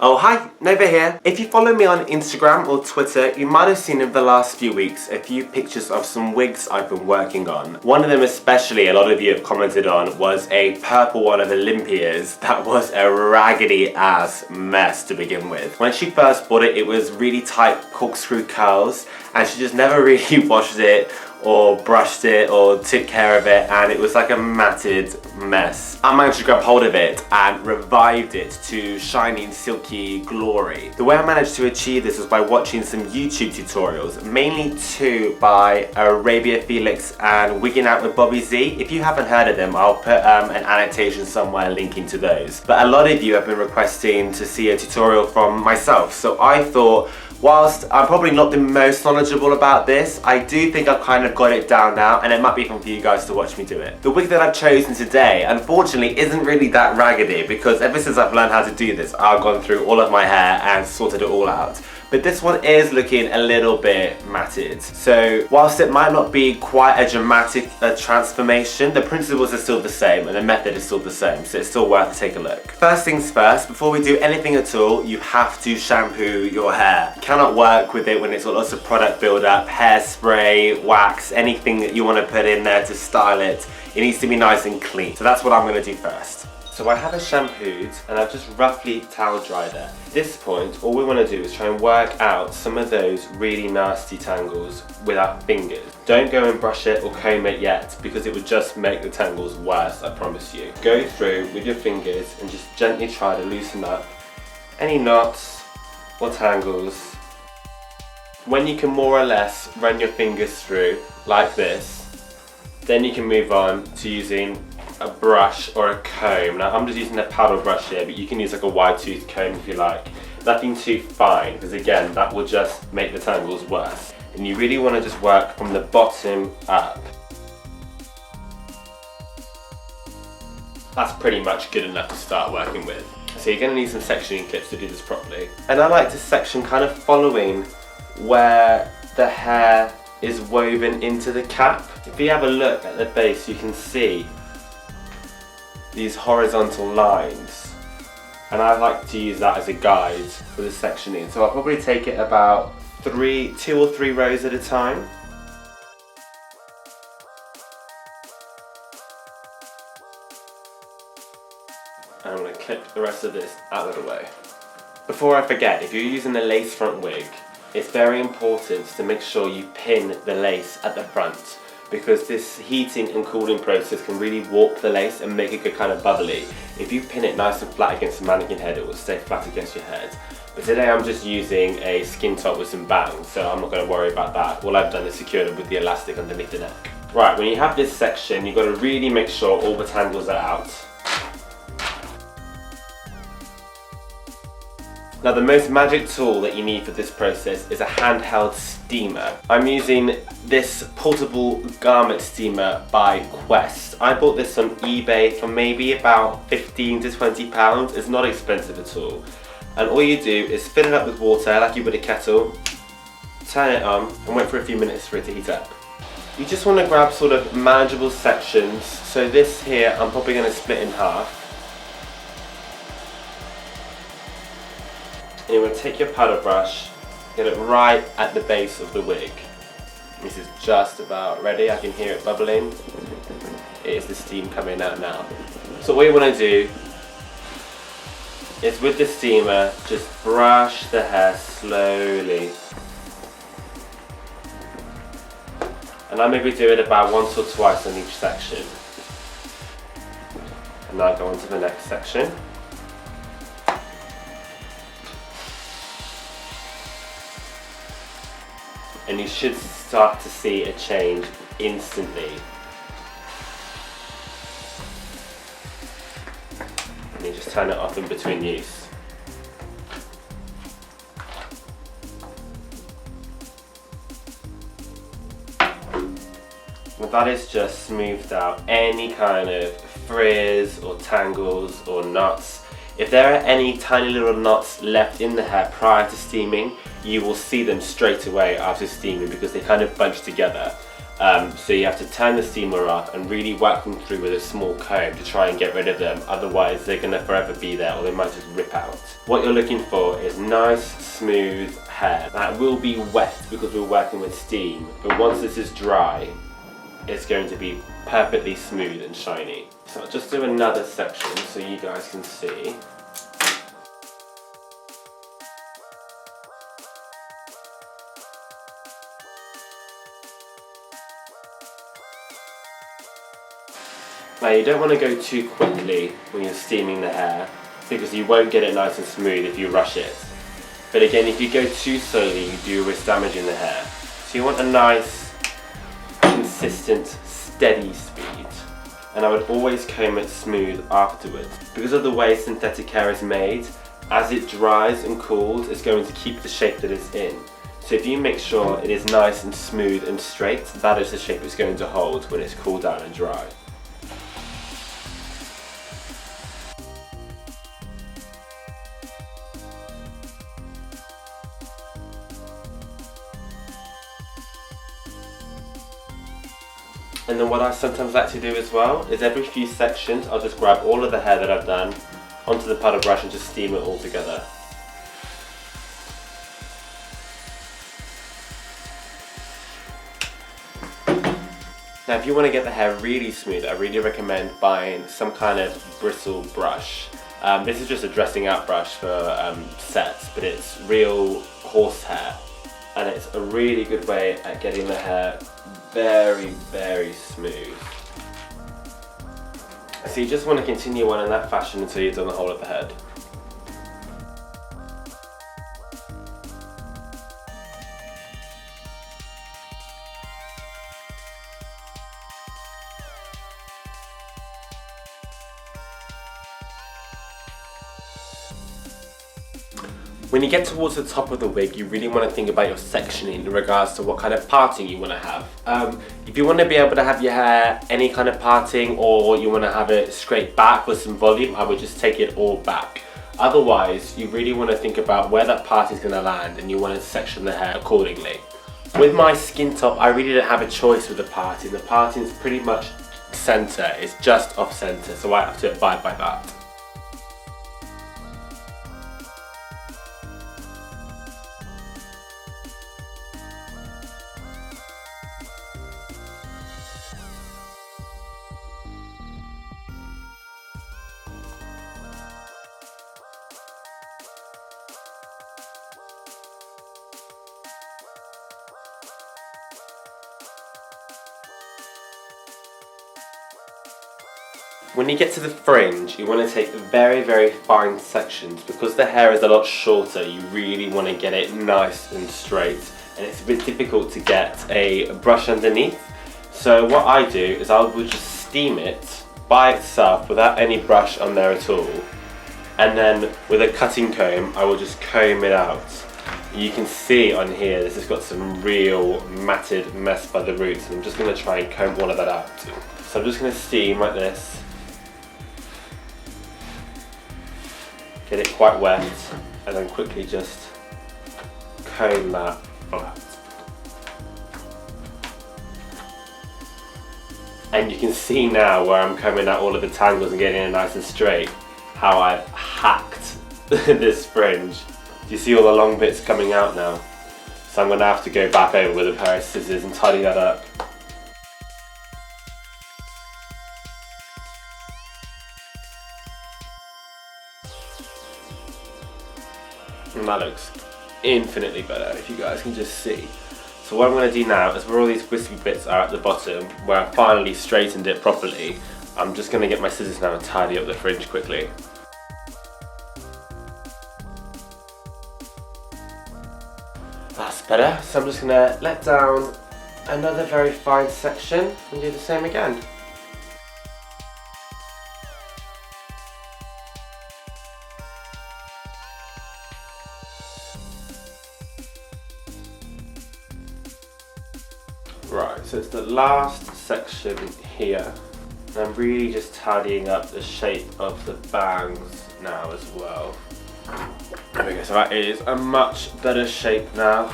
Oh hi, Nova here. If you follow me on Instagram or Twitter, you might have seen in the last few weeks a few pictures of some wigs I've been working on. One of them especially, a lot of you have commented on, was a purple one of Olympia's that was a raggedy ass mess to begin with. When she first bought it, it was really tight corkscrew curls and she just never really washed it or brushed it or took care of it, and it was like a matted mess. I managed to grab hold of it and revived it to shiny and silky glory. The way I managed to achieve this was by watching some YouTube tutorials, mainly two by Arabia Felix and Wigging Out with Bobby Z. If you haven't heard of them, I'll put an annotation somewhere linking to those. But a lot of you have been requesting to see a tutorial from myself, so I thought, whilst I'm probably not the most knowledgeable about this, I do think I've kind of got it down now, and it might be fun for you guys to watch me do it. The wig that I've chosen today, unfortunately, isn't really that raggedy because ever since I've learned how to do this, I've gone through all of my hair and sorted it all out. But this one is looking a little bit matted. So whilst it might not be quite a dramatic transformation, the principles are still the same and the method is still the same, so it's still worth to take a look. First things first, before we do anything at all, you have to shampoo your hair. You cannot work with it when it's got lots of product build-up, hairspray, wax, anything that you want to put in there to style it. It needs to be nice and clean. So that's what I'm going to do first. So I have it shampooed and I've just roughly towel dried it. At this point, all we want to do is try and work out some of those really nasty tangles with our fingers. Don't go and brush it or comb it yet because it would just make the tangles worse, I promise you. Go through with your fingers and just gently try to loosen up any knots or tangles. When you can more or less run your fingers through like this, then you can move on to using a brush or a comb. Now I'm just using a paddle brush here, but you can use like a wide tooth comb if you like. Nothing too fine, because again, that will just make the tangles worse. And you really want to just work from the bottom up. That's pretty much good enough to start working with. So you're going to need some sectioning clips to do this properly. And I like to section kind of following where the hair is woven into the cap. If you have a look at the base, you can see these horizontal lines, and I like to use that as a guide for the sectioning. So I'll probably take it about 2 or 3 rows at a time. And I'm going to clip the rest of this out of the way. Before I forget, if you're using a lace front wig, it's very important to make sure you pin the lace at the front, because this heating and cooling process can really warp the lace and make it go kind of bubbly. If you pin it nice and flat against the mannequin head, it will stay flat against your head. But today I'm just using a skin top with some bangs, so I'm not going to worry about that. All I've done is secured it with the elastic underneath the neck. Right, when you have this section, you've got to really make sure all the tangles are out. Now the most magic tool that you need for this process is a handheld steamer. I'm using this portable garment steamer by Quest. I bought this on eBay for maybe about 15 to 20 pounds. It's not expensive at all. And all you do is fill it up with water like you would a kettle, turn it on and wait for a few minutes for it to heat up. You just want to grab sort of manageable sections. So this here I'm probably going to split in half. And you want to take your paddle brush, get it right at the base of the wig. This is just about ready. I can hear it bubbling. It is the steam coming out now. So what you want to do is with the steamer, just brush the hair slowly. And I maybe do it about once or twice on each section. And now go on to the next section. And you should start to see a change instantly. And you just turn it off in between use. Now that is just smoothed out any kind of frizz or tangles or knots. If there are any tiny little knots left in the hair prior to steaming, you will see them straight away after steaming because they kind of bunch together. So you have to turn the steamer up and really whack them through with a small comb to try and get rid of them, otherwise they're going to forever be there or they might just rip out. What you're looking for is nice, smooth hair. That will be wet because we're working with steam, but once this is dry, it's going to be perfectly smooth and shiny. So I'll just do another section so you guys can see. Now you don't want to go too quickly when you're steaming the hair because you won't get it nice and smooth if you rush it. But again, if you go too slowly, you do risk damaging the hair. So you want a nice, consistent, steady speed. And I would always comb it smooth afterwards. Because of the way synthetic hair is made, as it dries and cools, it's going to keep the shape that it's in. So if you make sure it is nice and smooth and straight, that is the shape it's going to hold when it's cooled down and dry. And then what I sometimes like to do as well is every few sections I'll just grab all of the hair that I've done onto the puddle brush and just steam it all together. Now if you want to get the hair really smooth, I really recommend buying some kind of bristle brush. This is just a dressing out brush for sets, but it's real horsehair. And it's a really good way at getting the hair very, very smooth. So you just want to continue on in that fashion until you've done the whole of the head. When you get towards the top of the wig, you really want to think about your sectioning in regards to what kind of parting you want to have. If you want to be able to have your hair any kind of parting, or you want to have it straight back with some volume, I would just take it all back. Otherwise, you really want to think about where that parting is going to land and you want to section the hair accordingly. With my skin top, I really don't have a choice with the parting. The parting is pretty much centre, it's just off centre, so I have to abide by that. When you get to the fringe, you want to take very, very fine sections. Because the hair is a lot shorter, you really want to get it nice and straight, and it's a bit difficult to get a brush underneath. So what I do is I will just steam it by itself without any brush on there at all, and then with a cutting comb I will just comb it out. You can see on here this has got some real matted mess by the roots, and I'm just going to try and comb all of that out. So I'm just going to steam like this. Get it quite wet, and then quickly just comb that flat. And you can see now where I'm combing out all of the tangles and getting it nice and straight, how I've hacked this fringe. Do you see all the long bits coming out now? So I'm going to have to go back over with a pair of scissors and tidy that up. And that looks infinitely better, if you guys can just see. So what I'm going to do now is where all these wispy bits are at the bottom, where I finally straightened it properly, I'm just going to get my scissors now and tidy up the fringe quickly. That's better. So I'm just going to let down another very fine section and do the same again. Right, so it's the last section here, and I'm really just tidying up the shape of the bangs now as well. There we go, so that is a much better shape now.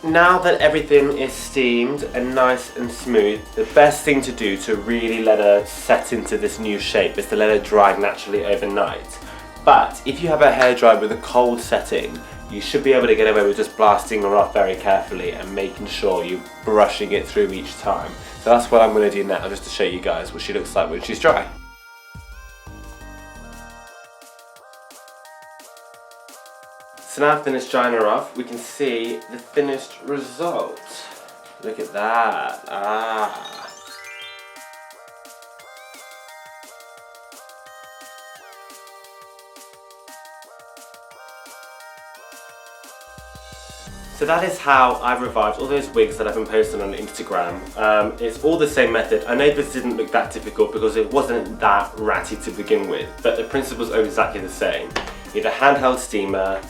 Now that everything is steamed and nice and smooth, the best thing to do to really let her set into this new shape is to let her dry naturally overnight. But if you have a hairdryer with a cold setting, you should be able to get away with just blasting her off very carefully and making sure you're brushing it through each time. So that's what I'm going to do now, just to show you guys what she looks like when she's dry. So now I've finished drying her off, we can see the finished result. Look at that. Ah. So that is how I've revived all those wigs that I've been posting on Instagram. It's all the same method. I know this didn't look that difficult because it wasn't that ratty to begin with, but the principles are exactly the same. You need a handheld steamer,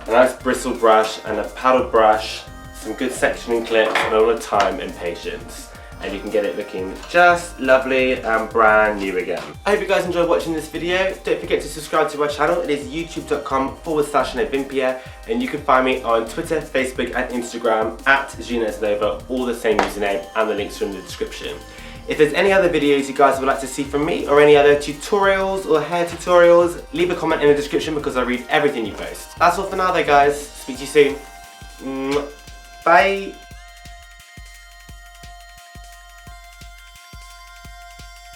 a nice bristle brush and a paddle brush, some good sectioning clips, and all the time and patience. And you can get it looking just lovely and brand new again. I hope you guys enjoyed watching this video. Don't forget to subscribe to my channel. It is youtube.com/Novympia, and you can find me on Twitter, Facebook and Instagram at @GinezNova, all the same username, and the links are in the description. If there's any other videos you guys would like to see from me, or any other tutorials or hair tutorials, leave a comment in the description because I read everything you post. That's all for now though guys. Speak to you soon. Bye.